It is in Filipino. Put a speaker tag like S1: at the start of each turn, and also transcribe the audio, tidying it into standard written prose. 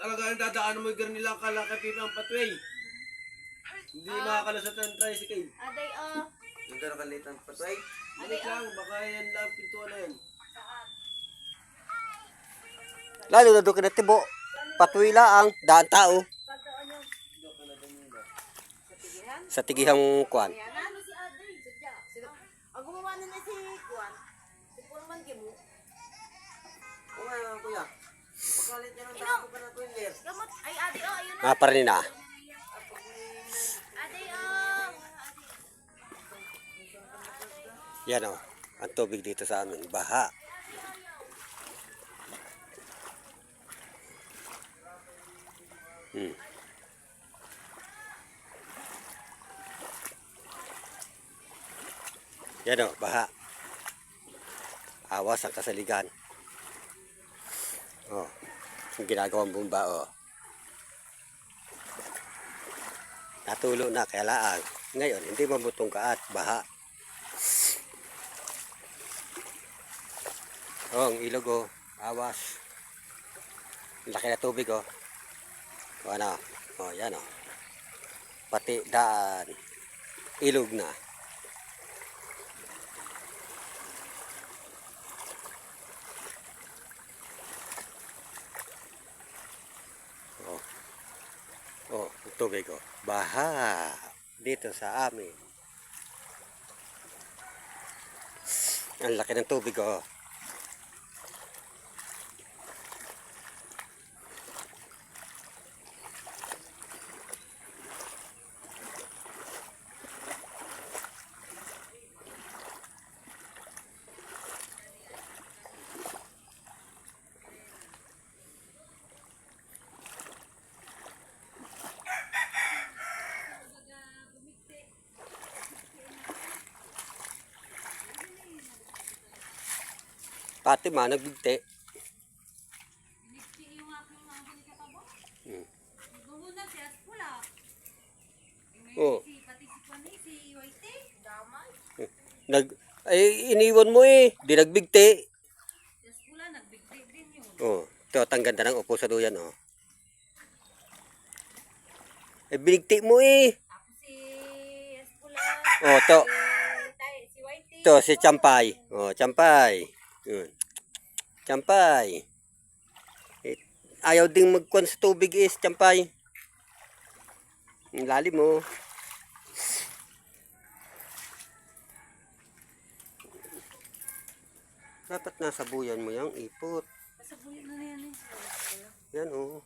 S1: Talagang dadaan mo yung garnila kala kay Pipi ang pathway. Hindi makakalasat ang tricycle.
S2: Aday,
S3: Yung gano'n kalit ang patay.
S1: Balik lang, baka yan lang pintuan na yan.
S4: Lalo na doon ka na tibo. Patwila ang daan tao. Sa tigihang kwan.
S2: ano si Aday? Sadya. Ang gumawa na si Juan. Si Pulman Gimu.
S3: Oo nga, kuya. Pagkalit niya ng dako pa na 12 years.
S2: Gamot. Ay, Aday, ayun na.
S4: Nga pa rin na.
S2: Aday,
S4: Yan o. Ang tubig dito sa amin. Baha. Yan o. Baha. Awas ang kasaligan. O. Yung ginagawang bumba o. Natulo na kaya laang. Ngayon, hindi mabutong ka at baha. Oh, ang ilog oh. Awas. Laki na tubig oh. O ano? Oh, yan oh. Pati daan. Ilog na. Oh. Oh, ang tubig oh. Baha. Dito sa amin. Ang laki ng tubig oh. Pati man, nagbigti.
S2: Binigti yung aking mga binikatabo.
S4: Hmm.
S2: Gumunag siya sa pula.
S4: Oh.
S2: Pati si Kwani, si Waite. Damay.
S4: Ay, iniwan mo eh. Di nagbigti.
S2: Sa pula, nagbigti din yun.
S4: Oh, ito, ang ganda ng upo sa duyan oh. Eh, binigti mo eh.
S2: Tapos si Espula.
S4: Oh, to.
S2: Si Waite.
S4: Ito, si Champay. Oh, Champay. Yun. Champay. Eh, ayaw ding magkuhan sa tubig is, Champay. Ang lalim mo. Dapat nasa buyan mo yung ipot.
S2: Sa buhay na yan eh.
S4: Yan oh.